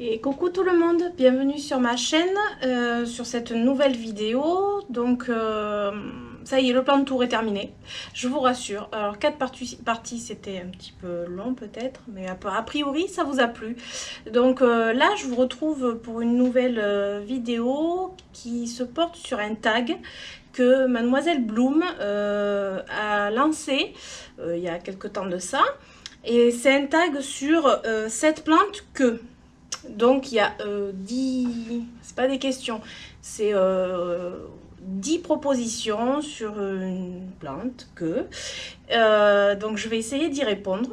Et coucou tout le monde, bienvenue sur ma chaîne, sur cette nouvelle vidéo. Donc ça y est, le plan de tour est terminé, je vous rassure. Alors 4 parties c'était un petit peu long peut-être, mais a priori ça vous a plu. Donc là je vous retrouve pour une nouvelle vidéo qui se porte sur un tag que Mademoiselle Bloom a lancé il y a quelque temps de ça. Et c'est un tag sur cette plante que... Donc il y a 10, c'est pas des questions, c'est 10 propositions sur une plante que. Donc je vais essayer d'y répondre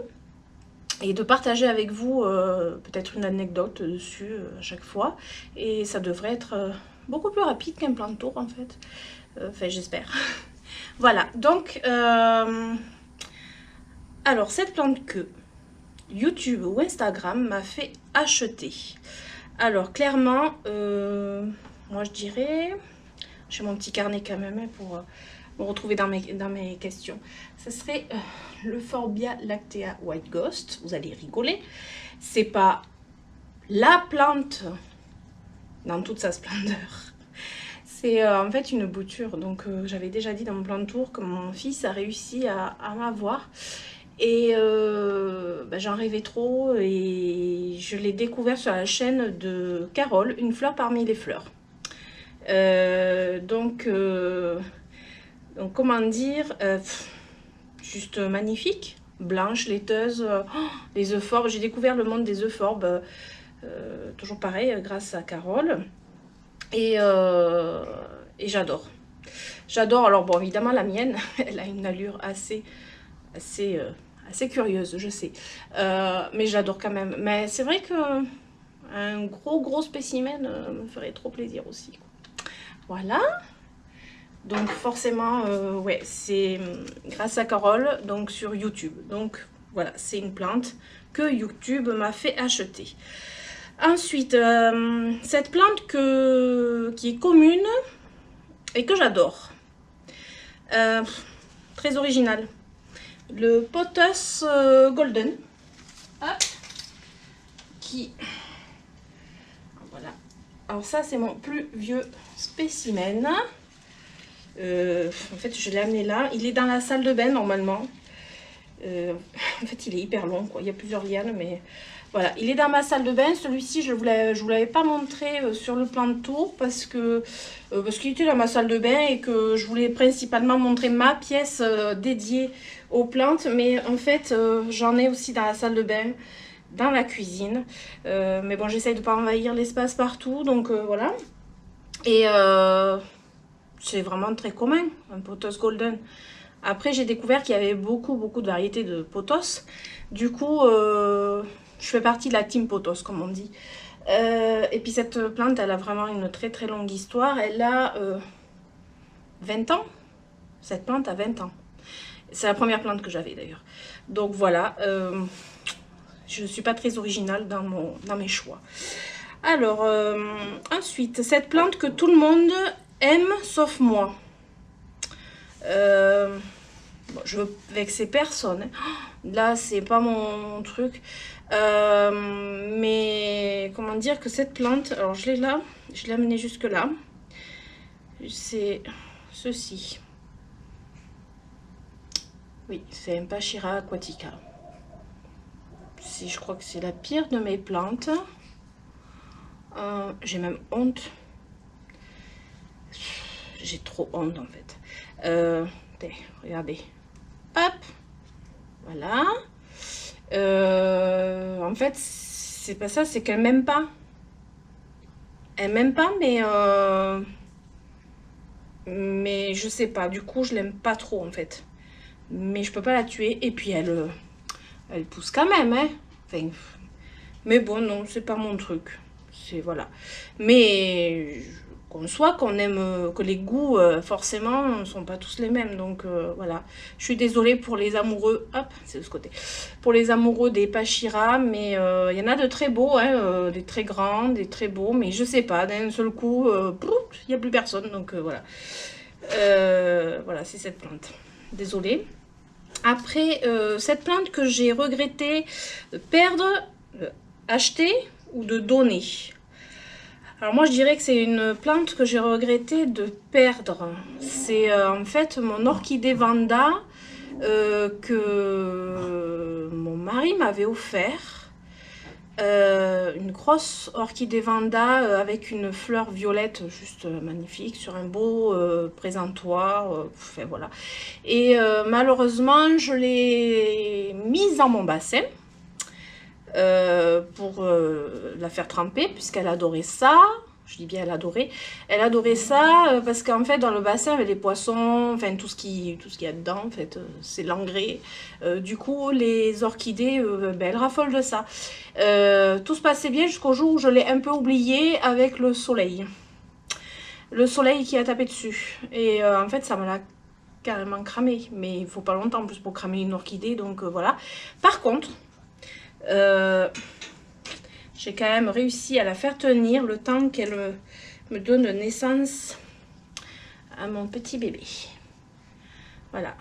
et de partager avec vous peut-être une anecdote dessus à chaque fois. Et ça devrait être beaucoup plus rapide qu'un plan de tour en fait. Enfin j'espère. Voilà, donc alors cette plante que YouTube ou Instagram m'a fait acheter. Alors clairement, moi je dirais, j'ai mon petit carnet quand même pour me retrouver dans mes questions. Ce serait l'Euphorbia lactea White Ghost. Vous allez rigoler. C'est pas la plante dans toute sa splendeur. C'est en fait une bouture. Donc j'avais déjà dit dans mon plan de tour que mon fils a réussi à m'avoir. Et j'en rêvais trop et je l'ai découvert sur la chaîne de Carole, Une fleur parmi les fleurs. Donc comment dire, juste magnifique, blanche, laiteuse, les euphorbes. J'ai découvert le monde des euphorbes, toujours pareil, grâce à Carole. Et j'adore. J'adore, alors bon, évidemment la mienne, elle a une allure assez curieuse, je sais. Mais j'adore quand même. Mais c'est vrai que un gros spécimen me ferait trop plaisir aussi. Voilà. Donc forcément, ouais, c'est grâce à Carole, donc sur YouTube. Donc voilà, c'est une plante que YouTube m'a fait acheter. Ensuite, cette plante qui est commune et que j'adore. Très originale. Le Pothos Golden. Hop. Qui... Voilà. Alors ça, c'est mon plus vieux spécimen. En fait, je l'ai amené là. Il est dans la salle de bain, normalement. En fait, il est hyper long, quoi. Il y a plusieurs lianes, mais... Voilà, il est dans ma salle de bain. Celui-ci, je vous l'avais pas montré sur le plan de tour parce qu'il était dans ma salle de bain et que je voulais principalement montrer ma pièce dédiée aux plantes. Mais en fait, j'en ai aussi dans la salle de bain, dans la cuisine. Mais bon, j'essaye de pas envahir l'espace partout, donc voilà. Et c'est vraiment très commun, un pothos golden. Après, j'ai découvert qu'il y avait beaucoup de variétés de pothos. Du coup... je fais partie de la team pothos, comme on dit. Et puis cette plante, elle a vraiment une très longue histoire. Elle a 20 ans. Cette plante a 20 ans. C'est la première plante que j'avais d'ailleurs. Donc voilà, je ne suis pas très originale dans mes choix. Alors, ensuite, cette plante que tout le monde aime, sauf moi. Bon, je veux vexer personne. Là, c'est pas mon truc. Mais comment dire que cette plante, alors je l'ai là, je l'ai amenée jusque là. C'est ceci. Oui, c'est un Pachira aquatica. Je crois que c'est la pire de mes plantes. J'ai même honte. J'ai trop honte en fait. Regardez. Hop. Voilà. En fait, c'est pas ça, c'est qu'elle m'aime pas. Elle m'aime pas, mais je sais pas. Du coup, je l'aime pas trop en fait. Mais je peux pas la tuer. Et puis elle pousse quand même, hein. Enfin, mais bon, non, c'est pas mon truc. C'est voilà. Mais qu'on soit qu'on aime, que les goûts forcément ne sont pas tous les mêmes. Donc voilà. Je suis désolée pour les amoureux. Hop, c'est de ce côté. Pour les amoureux des Pachira, mais il y en a de très beaux, hein, des très grands, des très beaux. Mais je sais pas, d'un seul coup, il n'y a plus personne. Donc voilà. Voilà, c'est cette plante. Désolée. Après, cette plante que j'ai regretté de perdre, acheter ou de donner. Alors moi je dirais que c'est une plante que j'ai regretté de perdre. C'est en fait mon orchidée Vanda que mon mari m'avait offert. Une grosse orchidée Vanda avec une fleur violette juste magnifique sur un beau présentoir. Enfin, voilà. Et malheureusement je l'ai mise dans mon bassin. Pour la faire tremper puisqu'elle adorait ça. Je dis bien elle adorait ça parce qu'en fait dans le bassin avec les poissons, enfin tout ce qu'il y a dedans en fait, c'est l'engrais. Du coup les orchidées ben, elles raffolent de ça. Tout se passait bien jusqu'au jour où je l'ai un peu oublié avec le soleil qui a tapé dessus et en fait ça me l'a carrément cramé, mais il faut pas longtemps en plus pour cramer une orchidée, donc voilà. Par contre j'ai quand même réussi à la faire tenir le temps qu'elle me donne naissance à mon petit bébé. Voilà,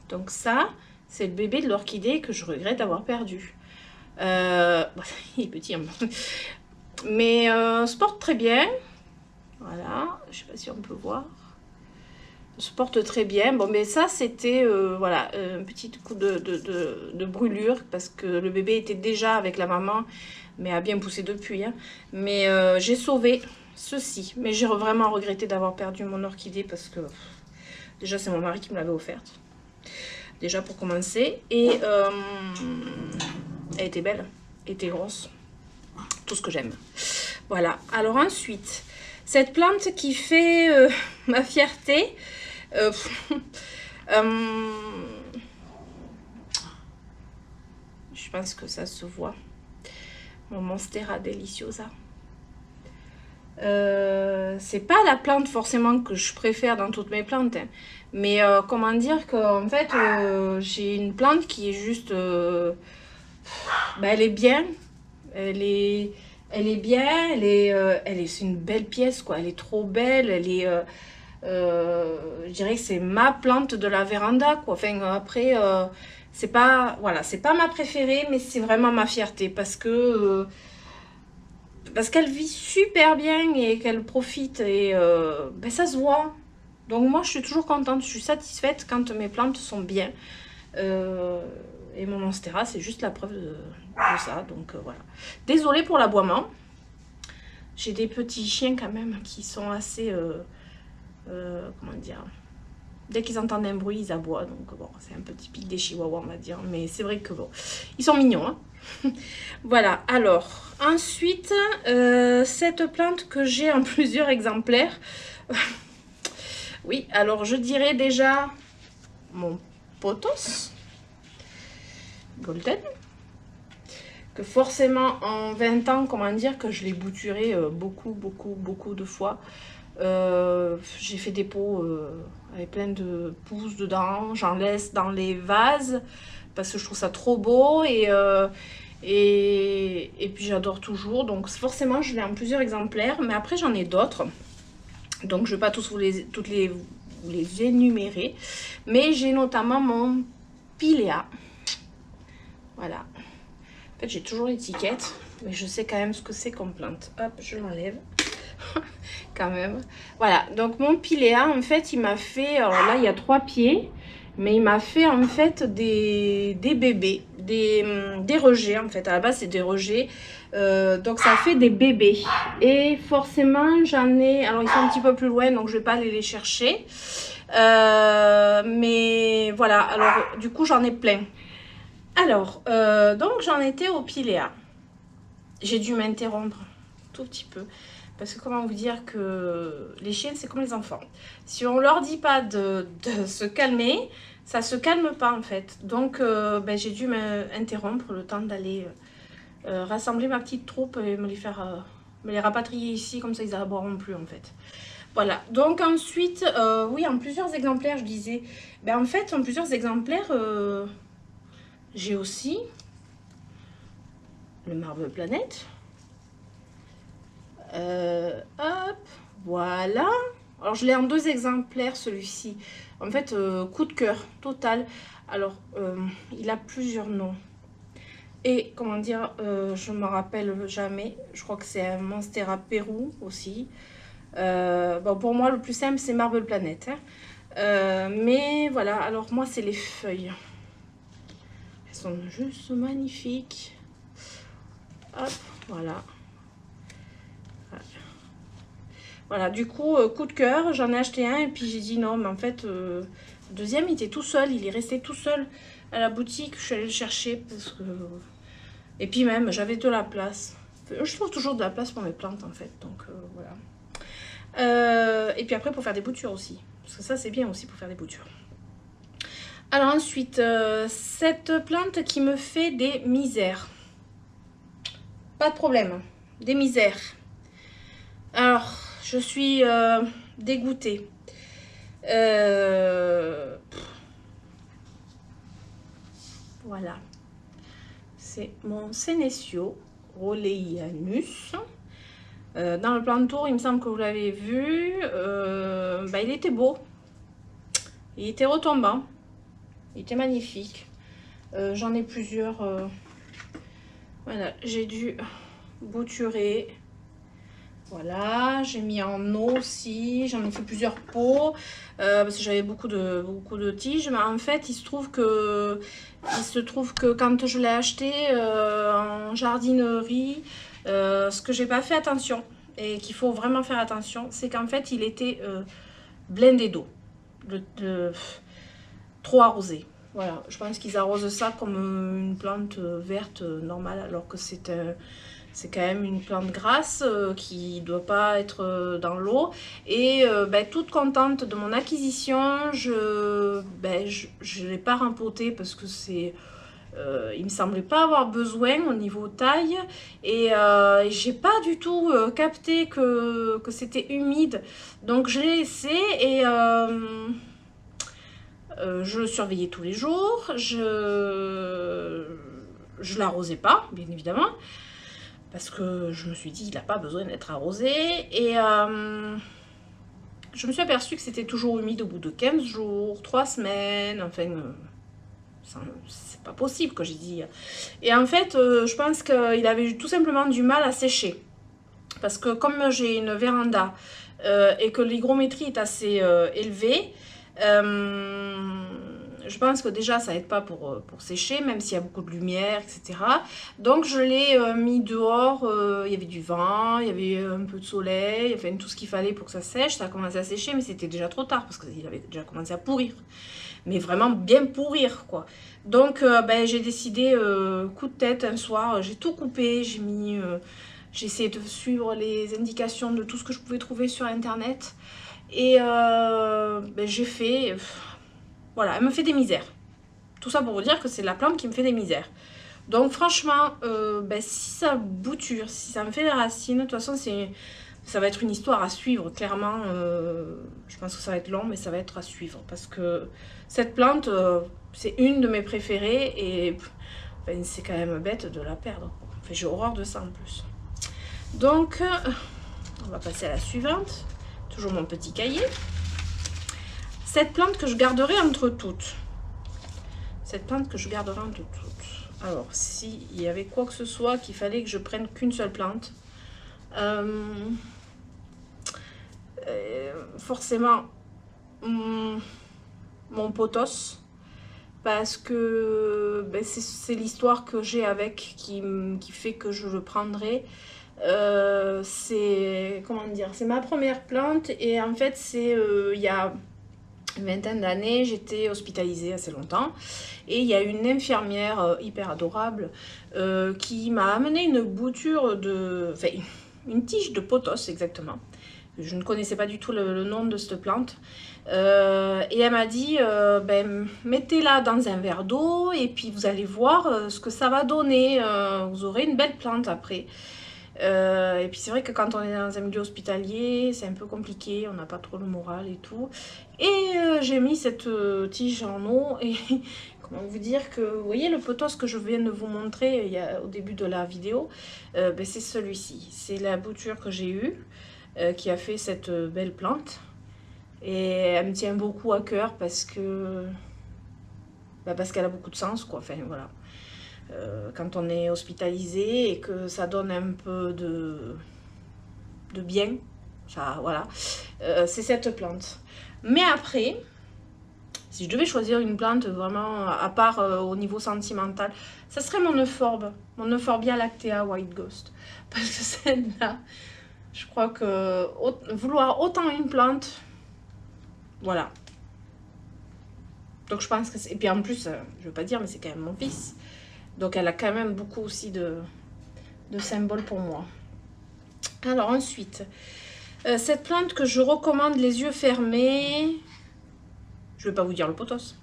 donc ça c'est le bébé de l'orchidée que je regrette d'avoir perdu. Il est petit hein. Mais se porte très bien. Voilà, je sais pas si on peut voir, se porte très bien. Bon, mais ça c'était voilà, un petit coup de brûlure parce que le bébé était déjà avec la maman, mais a bien poussé depuis hein. Mais j'ai sauvé ceci, mais j'ai vraiment regretté d'avoir perdu mon orchidée parce que déjà c'est mon mari qui me l'avait offerte, déjà pour commencer, et elle était belle, elle était grosse, tout ce que j'aime. Voilà, alors ensuite cette plante qui fait ma fierté, je pense que ça se voit, mon Monstera deliciosa. C'est pas la plante forcément que je préfère dans toutes mes plantes hein. Mais comment dire qu'en fait j'ai une plante qui est juste ben, elle est bien, elle est bien, c'est une belle pièce quoi, elle est trop belle, elle est je dirais que c'est ma plante de la véranda quoi. Enfin après c'est pas, voilà, c'est pas ma préférée, mais c'est vraiment ma fierté parce qu'elle vit super bien et qu'elle profite et ben ça se voit. Donc moi je suis toujours contente, je suis satisfaite quand mes plantes sont bien. Et mon Monstera c'est juste la preuve de ça, donc voilà. Désolée pour l'aboiement. J'ai des petits chiens quand même qui sont assez comment dire, dès qu'ils entendent un bruit ils aboient, donc bon c'est un peu typique des chihuahuas on va dire, mais c'est vrai que bon ils sont mignons hein. Voilà, alors ensuite cette plante que j'ai en plusieurs exemplaires. Oui, alors je dirais déjà mon pothos golden, que forcément en 20 ans, comment dire, que je l'ai bouturé beaucoup de fois. J'ai fait des pots avec plein de pousses dedans, j'en laisse dans les vases parce que je trouve ça trop beau et puis j'adore toujours, donc forcément je l'ai en plusieurs exemplaires, mais après j'en ai d'autres, donc je ne vais pas tous vous les énumérer, mais j'ai notamment mon Pilea. Voilà, en fait j'ai toujours l'étiquette, mais je sais quand même ce que c'est comme plante. Hop, je l'enlève quand même. Voilà, donc mon Pilea en fait il m'a fait, alors là il y a 3 pieds, mais il m'a fait en fait des bébés, des rejets en fait. À la base c'est des rejets, donc ça fait des bébés. Et forcément j'en ai, alors ils sont un petit peu plus loin donc je vais pas aller les chercher, mais voilà, alors du coup j'en ai plein. Alors donc j'en étais au Pilea, j'ai dû m'interrompre tout petit peu. Parce que comment vous dire que les chiens, c'est comme les enfants. Si on leur dit pas de se calmer, ça se calme pas en fait. Donc ben, j'ai dû m'interrompre le temps d'aller rassembler ma petite troupe et me les rapatrier ici, comme ça ils aboieront plus en fait. Voilà, donc ensuite, oui, en plusieurs exemplaires, je disais. Ben en fait, en plusieurs exemplaires, j'ai aussi le Marble Planète. Hop, voilà. Alors je l'ai en 2 exemplaires celui-ci. En fait, coup de cœur total. Alors il a plusieurs noms. Et comment dire, je me rappelle jamais, je crois que c'est un Monstera Pérou aussi. Bon, pour moi, le plus simple, c'est Marble Planet. Hein. Mais voilà, alors moi, c'est les feuilles. Elles sont juste magnifiques. Hop, voilà. Voilà, du coup, coup de cœur, j'en ai acheté un et puis j'ai dit non, mais en fait, le deuxième, il était tout seul, il est resté tout seul à la boutique. Je suis allée le chercher parce que... Et puis même, j'avais de la place. Je trouve toujours de la place pour mes plantes en fait, donc voilà. Et puis après, pour faire des boutures aussi. Parce que ça, c'est bien aussi pour faire des boutures. Alors ensuite, cette plante qui me fait des misères. Pas de problème, des misères. Alors, je suis dégoûtée. Voilà. C'est mon Senecio Rolleianus. Dans le plan de tour, il me semble que vous l'avez vu. Bah, il était beau. Il était retombant. Il était magnifique. J'en ai plusieurs. Voilà, j'ai dû bouturer. Voilà, j'ai mis en eau aussi. J'en ai fait plusieurs pots. Parce que j'avais beaucoup de tiges. Mais en fait, il se trouve que quand je l'ai acheté en jardinerie, ce que j'ai pas fait attention et qu'il faut vraiment faire attention, c'est qu'en fait, il était blindé d'eau. Trop arrosé. Voilà, je pense qu'ils arrosent ça comme une plante verte normale, alors que c'est quand même une plante grasse qui ne doit pas être dans l'eau. Et toute contente de mon acquisition, je l'ai pas rempotée parce que c'est... il me semblait pas avoir besoin au niveau taille et j'ai pas du tout capté que c'était humide. Donc je l'ai laissé et... je le surveillais tous les jours, je l'arrosais pas, bien évidemment, parce que je me suis dit, il n'a pas besoin d'être arrosé, et je me suis aperçue que c'était toujours humide au bout de 15 jours, 3 semaines, enfin, c'est pas possible, que j'ai dit. Et en fait, je pense qu'il avait tout simplement du mal à sécher, parce que comme j'ai une véranda, et que l'hygrométrie est assez élevée, je pense que déjà ça aide pas pour sécher, même s'il y a beaucoup de lumière, etc. Donc je l'ai mis dehors, il y avait du vent, il y avait un peu de soleil, enfin tout ce qu'il fallait pour que ça sèche. Ça a commencé à sécher, mais c'était déjà trop tard parce qu'il avait déjà commencé à pourrir. Mais vraiment bien pourrir, quoi. Donc j'ai décidé, coup de tête, un soir, j'ai tout coupé, j'ai essayé de suivre les indications de tout ce que je pouvais trouver sur internet. Et j'ai fait... voilà, elle me fait des misères. Tout ça pour vous dire que c'est la plante qui me fait des misères. Donc franchement, si ça bouture, si ça me fait des racines, de toute façon ça va être une histoire à suivre, clairement. Je pense que ça va être long, mais ça va être à suivre. Parce que cette plante, c'est une de mes préférées et c'est quand même bête de la perdre. Enfin, j'ai horreur de ça en plus. Donc, on va passer à la suivante. Toujours mon petit cahier. Cette plante que je garderai entre toutes. Cette plante que je garderai entre toutes. Alors, s'il y avait quoi que ce soit qu'il fallait que je prenne qu'une seule plante, forcément, mon pothos, parce que c'est l'histoire que j'ai avec qui fait que je le prendrai. C'est comment dire, c'est ma première plante et en fait c'est il y a une vingtaine d'années, j'étais hospitalisée assez longtemps et il y a une infirmière hyper adorable qui m'a amené une bouture de... Enfin, une tige de pothos exactement. Je ne connaissais pas du tout le nom de cette plante. Et elle m'a dit, mettez-la dans un verre d'eau et puis vous allez voir ce que ça va donner. Vous aurez une belle plante après. Et puis c'est vrai que quand on est dans un milieu hospitalier, c'est un peu compliqué, on n'a pas trop le moral et tout. Et j'ai mis cette tige en eau et comment vous dire que, vous voyez le pothos que je viens de vous montrer au début de la vidéo, c'est celui-ci. C'est la bouture que j'ai eue qui a fait cette belle plante. Et elle me tient beaucoup à cœur parce que... parce qu'elle a beaucoup de sens, quoi. Enfin, voilà. quand on est hospitalisé et que ça donne un peu de bien. Ça, voilà. C'est cette plante. Mais après, si je devais choisir une plante vraiment à part au niveau sentimental, ça serait mon Euphorbia. Mon Euphorbia lactea White Ghost. Parce que celle-là, je crois que vouloir autant une plante, voilà. Donc je pense que c'est... Et puis en plus, je veux pas dire, mais c'est quand même mon fils. Donc elle a quand même beaucoup aussi de symboles pour moi. Alors ensuite, cette plante que je recommande les yeux fermés, je vais pas vous dire le pothos.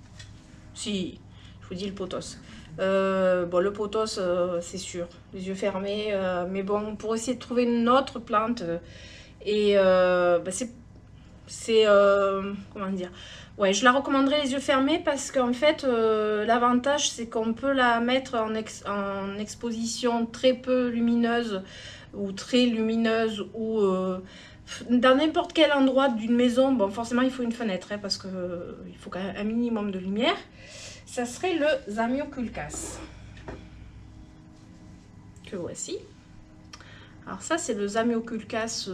Si, je vous dis le pothos. Bon, le pothos, c'est sûr, les yeux fermés. Mais bon, pour essayer de trouver une autre plante, bah, c'est comment dire, ouais, je la recommanderais les yeux fermés parce qu'en fait, l'avantage, c'est qu'on peut la mettre en exposition très peu lumineuse ou très lumineuse ou dans n'importe quel endroit d'une maison. Bon, forcément, il faut une fenêtre hein, parce que il faut quand même un minimum de lumière. Ça serait le Zamioculcas que voici. Alors ça, c'est le Zamioculcas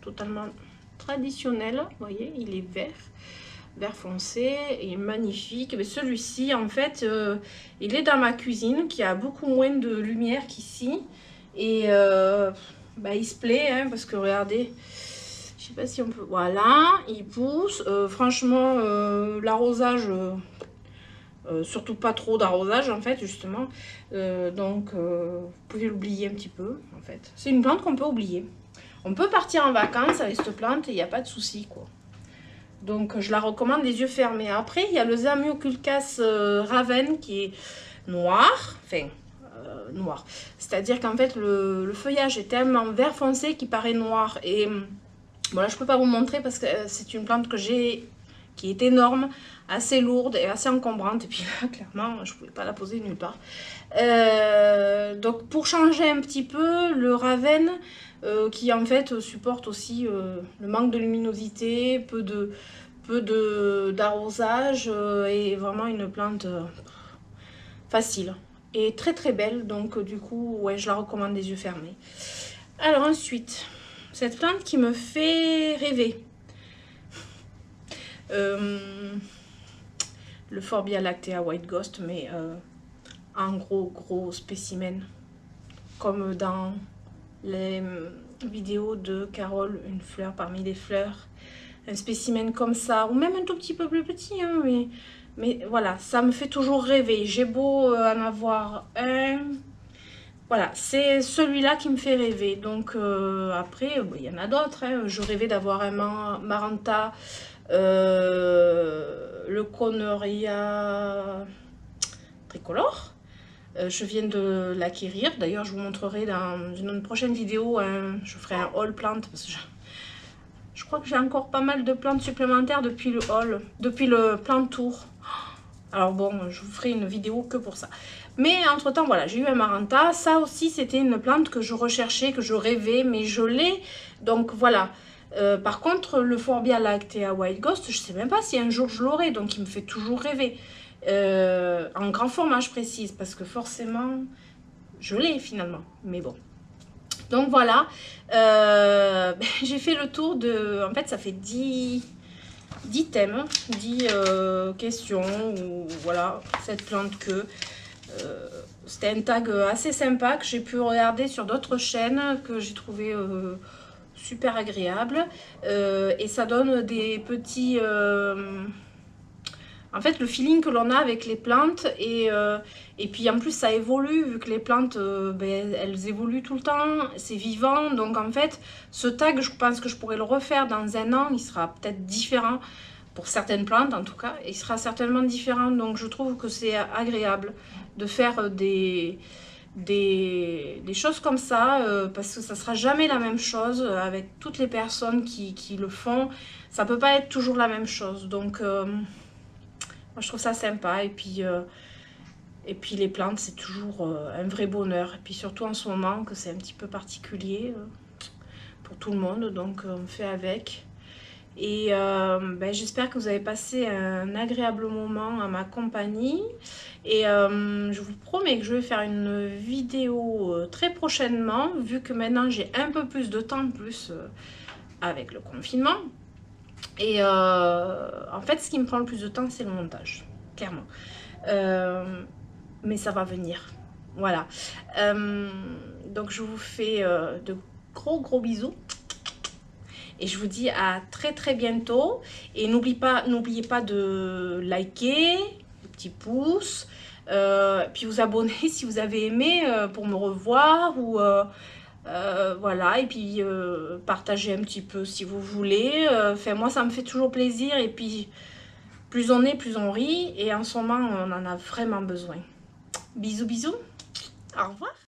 totalement traditionnel. Vous voyez, il est vert foncé et magnifique. Mais celui-ci, en fait, il est dans ma cuisine qui a beaucoup moins de lumière qu'ici. Et bah, il se plaît, hein, parce que regardez, je sais pas si on peut... Voilà, il pousse. Franchement, l'arrosage... surtout pas trop d'arrosage en fait justement donc vous pouvez l'oublier un petit peu en fait. C'est une plante qu'on peut oublier, on peut partir en vacances avec cette plante et il n'y a pas de souci quoi. Donc je la recommande les yeux fermés. Après il y a le Zamioculcas Raven qui est noir, enfin noir, c'est à dire qu'en fait le feuillage est tellement vert foncé qu'il paraît noir. Et voilà, je peux pas vous montrer parce que c'est une plante que j'ai qui est énorme, assez lourde et assez encombrante. Et puis là, clairement, je ne pouvais pas la poser nulle part. Donc, pour changer un petit peu, le Raven, qui en fait supporte aussi le manque de luminosité, peu d'arrosage, et vraiment une plante facile et très très belle. Donc, du coup, ouais, je la recommande les yeux fermés. Alors ensuite, cette plante qui me fait rêver. Le Euphorbia lactea White Ghost, mais un gros spécimen, comme dans les vidéos de Carole, une fleur parmi les fleurs, un spécimen comme ça, ou même un tout petit peu plus petit, hein, mais voilà, ça me fait toujours rêver. J'ai beau en avoir un, voilà, c'est celui-là qui me fait rêver. Donc après, il y en a d'autres, hein. Je rêvais d'avoir un Maranta, le Corneria tricolore. Je viens de l'acquérir. D'ailleurs, je vous montrerai dans une prochaine vidéo. Hein, je ferai un haul plante parce que je crois que j'ai encore pas mal de plantes supplémentaires depuis le haul, depuis le plant tour. Alors bon, je vous ferai une vidéo que pour ça. Mais entre temps, voilà, j'ai eu un Maranta. Ça aussi, c'était une plante que je recherchais, que je rêvais, mais je l'ai. Donc voilà. Par contre, le Euphorbia lactea White Ghost, je ne sais même pas si un jour je l'aurai, donc il me fait toujours rêver. En grand format, je précise, parce que forcément, je l'ai finalement, mais bon. Donc voilà, j'ai fait le tour de... En fait, ça fait 10 thèmes, 10 questions, ou voilà, cette plante que... C'était un tag assez sympa que j'ai pu regarder sur d'autres chaînes, que j'ai trouvé... super agréable et ça donne des petits en fait le feeling que l'on a avec les plantes et puis en plus ça évolue vu que les plantes ben, elles évoluent tout le temps, c'est vivant. Donc en fait ce tag, je pense que je pourrais le refaire dans un an, il sera peut-être différent pour certaines plantes en tout cas, il sera certainement différent. Donc je trouve que c'est agréable de faire des choses comme ça, parce que ça sera jamais la même chose avec toutes les personnes qui le font. Ça peut pas être toujours la même chose. Donc moi je trouve ça sympa. Et puis les plantes, c'est toujours un vrai bonheur. Et puis surtout en ce moment que c'est un petit peu particulier pour tout le monde. Donc on fait avec. Et j'espère que vous avez passé un agréable moment à ma compagnie. Et je vous promets que je vais faire une vidéo très prochainement, vu que maintenant j'ai un peu plus de temps, plus avec le confinement. Et en fait, ce qui me prend le plus de temps, c'est le montage, clairement. Mais ça va venir. Voilà. Donc je vous fais de gros bisous. Et je vous dis à très bientôt. Et n'oubliez pas de liker, le petit pouce, puis vous abonner si vous avez aimé pour me revoir ou voilà. Et puis partagez un petit peu si vous voulez. Enfin, moi ça me fait toujours plaisir. Et puis plus on est, plus on rit. Et en ce moment on en a vraiment besoin. Bisous. Au revoir.